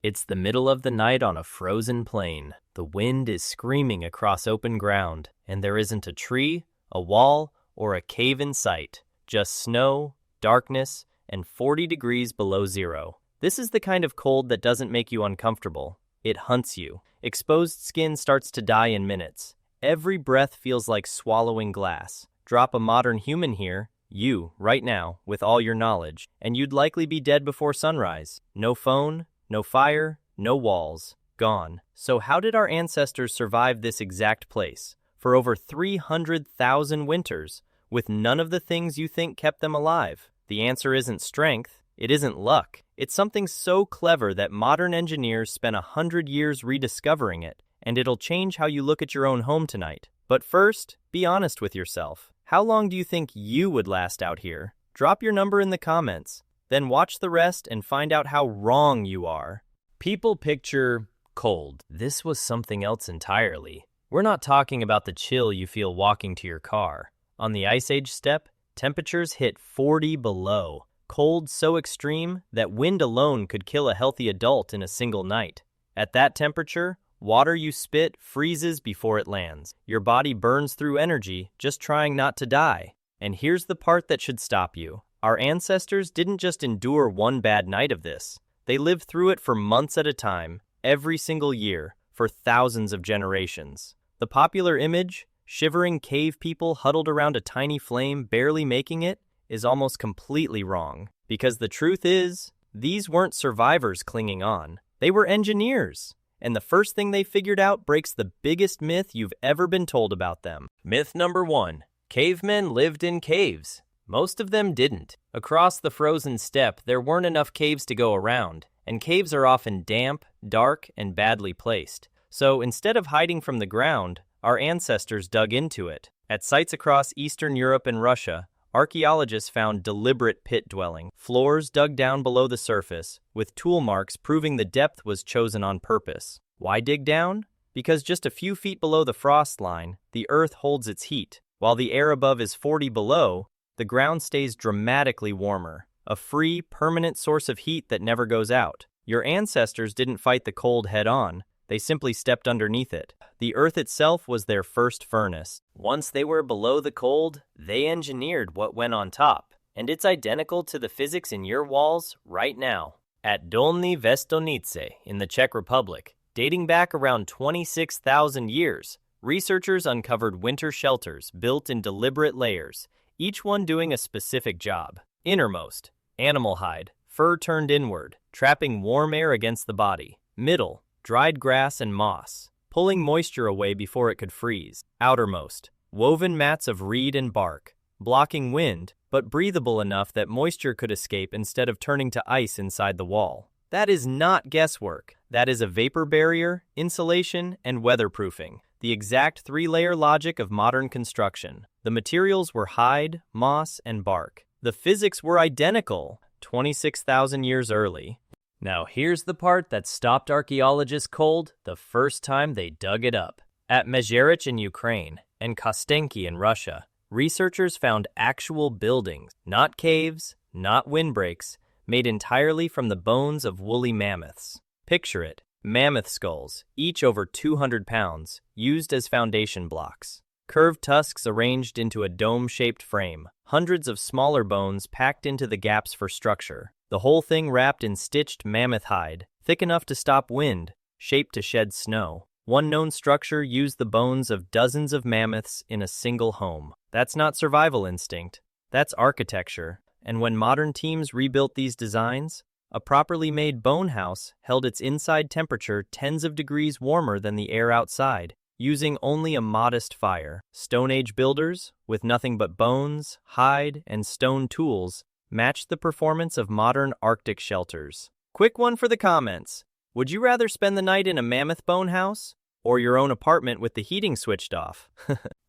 It's the middle of the night on a frozen plain. The wind is screaming across open ground, and there isn't a tree, a wall, or a cave in sight. Just snow, darkness, and 40 degrees below zero. This is the kind of cold that doesn't make you uncomfortable. It hunts you. Exposed skin starts to die in minutes. Every breath feels like swallowing glass. Drop a modern human here, you, right now, with all your knowledge, and you'd likely be dead before sunrise. No phone, no fire, no walls. Gone. So how did our ancestors survive this exact place for over 300,000 winters with none of the things you think kept them alive? The answer isn't strength. It isn't luck. It's something so clever that modern engineers spent 100 years rediscovering it, and it'll change how you look at your own home tonight. But first, be honest with yourself. How long do you think you would last out here? Drop your number in the comments, then watch the rest and find out how wrong you are. People picture cold. This was something else entirely. We're not talking about the chill you feel walking to your car. On the Ice Age steppe, temperatures hit 40 below. Cold so extreme that wind alone could kill a healthy adult in a single night. At that temperature, water you spit freezes before it lands. Your body burns through energy, just trying not to die. And here's the part that should stop you. Our ancestors didn't just endure one bad night of this. They lived through it for months at a time, every single year, for thousands of generations. The popular image, shivering cave people huddled around a tiny flame barely making it, is almost completely wrong. Because the truth is, these weren't survivors clinging on. They were engineers. And the first thing they figured out breaks the biggest myth you've ever been told about them. Myth number 1. Cavemen lived in caves. Most of them didn't. Across the frozen steppe, there weren't enough caves to go around, and caves are often damp, dark, and badly placed. So instead of hiding from the ground, our ancestors dug into it. At sites across Eastern Europe and Russia, archaeologists found deliberate pit dwelling, floors dug down below the surface, with tool marks proving the depth was chosen on purpose. Why dig down? Because just a few feet below the frost line, the earth holds its heat. While the air above is 40 below, the ground stays dramatically warmer, a free, permanent source of heat that never goes out. Your ancestors didn't fight the cold head-on, they simply stepped underneath it. The earth itself was their first furnace. Once they were below the cold, they engineered what went on top. And it's identical to the physics in your walls right now. At Dolní Věstonice in the Czech Republic, dating back around 26,000 years, researchers uncovered winter shelters built in deliberate layers, each one doing a specific job. Innermost, animal hide, fur turned inward, trapping warm air against the body. Middle, dried grass and moss, pulling moisture away before it could freeze. Outermost, woven mats of reed and bark, blocking wind, but breathable enough that moisture could escape instead of turning to ice inside the wall. That is not guesswork. That is a vapor barrier, insulation, and weatherproofing. The exact 3-layer logic of modern construction. The materials were hide, moss, and bark. The physics were identical, 26,000 years early. Now here's the part that stopped archaeologists cold the first time they dug it up. At Mezherych in Ukraine and Kostenki in Russia, researchers found actual buildings, not caves, not windbreaks, made entirely from the bones of woolly mammoths. Picture it, mammoth skulls, each over 200 pounds, used as foundation blocks. Curved tusks arranged into a dome-shaped frame, hundreds of smaller bones packed into the gaps for structure. The whole thing wrapped in stitched mammoth hide, thick enough to stop wind, shaped to shed snow. One known structure used the bones of dozens of mammoths in a single home. That's not survival instinct, that's architecture. And when modern teams rebuilt these designs, a properly made bone house held its inside temperature tens of degrees warmer than the air outside, using only a modest fire. Stone Age builders, with nothing but bones, hide, and stone tools, matched the performance of modern Arctic shelters. Quick one for the comments. Would you rather spend the night in a mammoth-bone house or your own apartment with the heating switched off?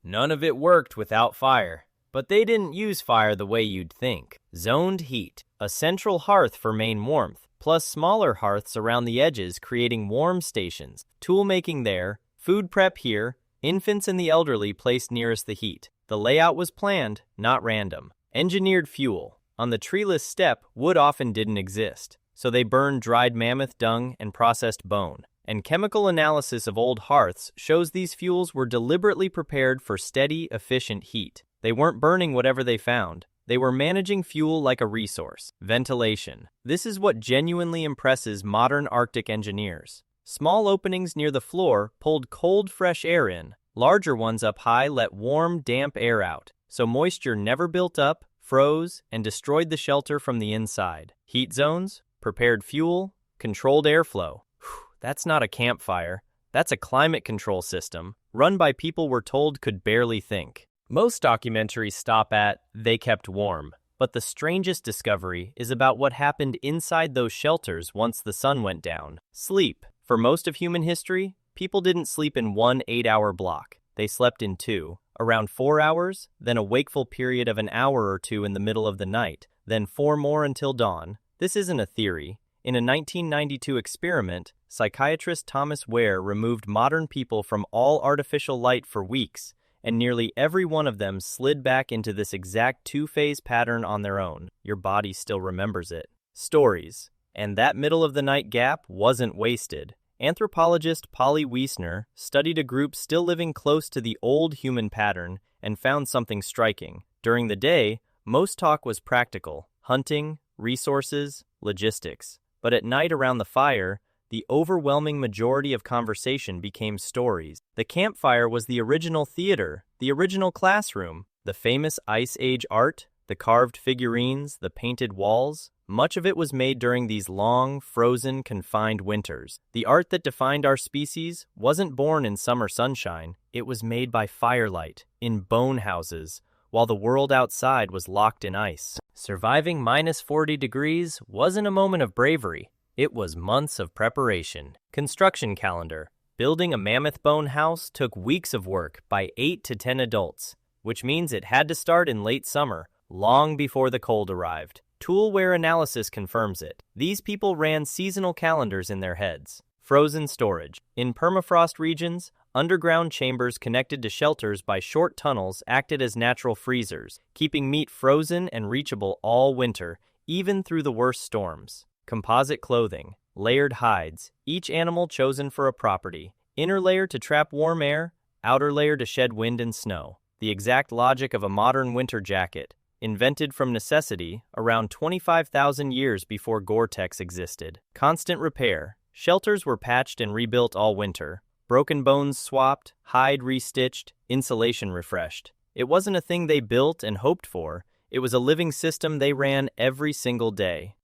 None of it worked without fire. But they didn't use fire the way you'd think. Zoned heat, a central hearth for main warmth, plus smaller hearths around the edges creating warm stations. Tool making there, food prep here, infants and the elderly placed nearest the heat. The layout was planned, not random. Engineered fuel. On the treeless steppe, wood often didn't exist, so they burned dried mammoth dung and processed bone. And chemical analysis of old hearths shows these fuels were deliberately prepared for steady, efficient heat. They weren't burning whatever they found. They were managing fuel like a resource. Ventilation. This is what genuinely impresses modern Arctic engineers. Small openings near the floor pulled cold, fresh air in. Larger ones up high let warm, damp air out, so moisture never built up, froze, and destroyed the shelter from the inside. Heat zones, prepared fuel, controlled airflow. That's not a campfire. That's a climate control system, run by people we're told could barely think. Most documentaries stop at, "they kept warm," but the strangest discovery is about what happened inside those shelters once the sun went down. Sleep. For most of human history, people didn't sleep in one 8-hour block. They slept in two, around 4 hours, then a wakeful period of an hour or two in the middle of the night, then 4 more until dawn. This isn't a theory. In a 1992 experiment, psychiatrist Thomas Ware removed modern people from all artificial light for weeks, and nearly every one of them slid back into this exact two-phase pattern on their own. Your body still remembers it. Stories. And that middle-of-the-night gap wasn't wasted. Anthropologist Polly Wiesner studied a group still living close to the old human pattern and found something striking. During the day, most talk was practical: hunting, resources, logistics. But at night around the fire, the overwhelming majority of conversation became stories. The campfire was the original theater, the original classroom. The famous Ice Age art, the carved figurines, the painted walls, much of it was made during these long, frozen, confined winters. The art that defined our species wasn't born in summer sunshine. It was made by firelight, in bone houses, while the world outside was locked in ice. Surviving -40 degrees wasn't a moment of bravery. It was months of preparation. Construction calendar. Building a mammoth-bone house took weeks of work by 8 to 10 adults, which means it had to start in late summer, long before the cold arrived. Toolware analysis confirms it. These people ran seasonal calendars in their heads. Frozen storage. In permafrost regions, underground chambers connected to shelters by short tunnels acted as natural freezers, keeping meat frozen and reachable all winter, even through the worst storms. Composite clothing. Layered hides, each animal chosen for a property. Inner layer to trap warm air, outer layer to shed wind and snow. The exact logic of a modern winter jacket, invented from necessity around 25,000 years before Gore-Tex existed. Constant repair. Shelters were patched and rebuilt all winter. Broken bones swapped, hide restitched, insulation refreshed. It wasn't a thing they built and hoped for. It was a living system they ran every single day.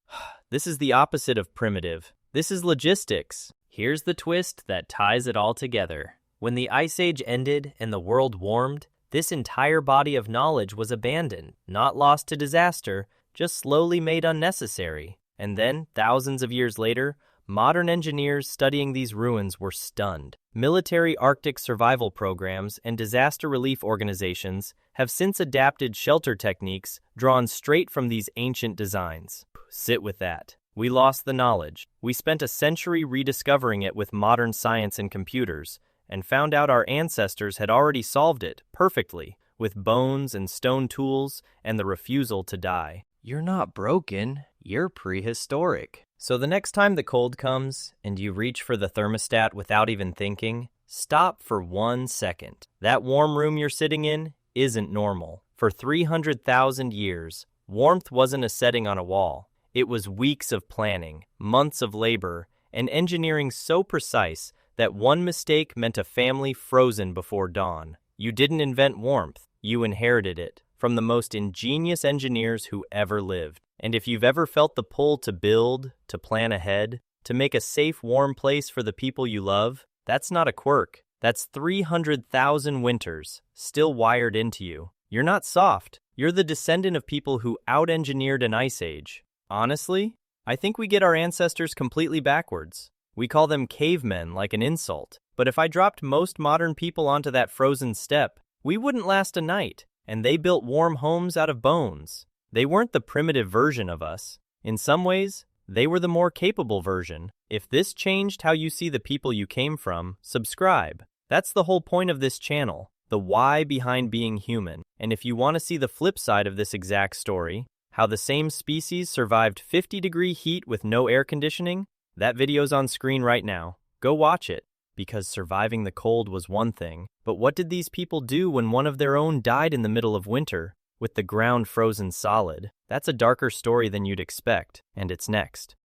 This is the opposite of primitive. This is logistics. Here's the twist that ties it all together. When the Ice Age ended and the world warmed, this entire body of knowledge was abandoned, not lost to disaster, just slowly made unnecessary. And then, thousands of years later, modern engineers studying these ruins were stunned. Military Arctic survival programs and disaster relief organizations have since adapted shelter techniques drawn straight from these ancient designs. Sit with that. We lost the knowledge. We spent a century rediscovering it with modern science and computers, and found out our ancestors had already solved it perfectly, with bones and stone tools and the refusal to die. You're not broken, you're prehistoric. So the next time the cold comes and you reach for the thermostat without even thinking, stop for 1 second. That warm room you're sitting in isn't normal. For 300,000 years, warmth wasn't a setting on a wall. It was weeks of planning, months of labor, and engineering so precise that one mistake meant a family frozen before dawn. You didn't invent warmth, you inherited it from the most ingenious engineers who ever lived. And if you've ever felt the pull to build, to plan ahead, to make a safe, warm place for the people you love, that's not a quirk. That's 300,000 winters, still wired into you. You're not soft. You're the descendant of people who out-engineered an ice age. Honestly, I think we get our ancestors completely backwards. We call them cavemen like an insult. But if I dropped most modern people onto that frozen steppe, we wouldn't last a night. And they built warm homes out of bones. They weren't the primitive version of us. In some ways, they were the more capable version. If this changed how you see the people you came from, subscribe. That's the whole point of this channel, the why behind being human. And if you want to see the flip side of this exact story, How the same species survived 50-degree heat with no air conditioning? That video's on screen right now. Go watch it. Because surviving the cold was one thing, but what did these people do when one of their own died in the middle of winter, with the ground frozen solid? That's a darker story than you'd expect, and it's next.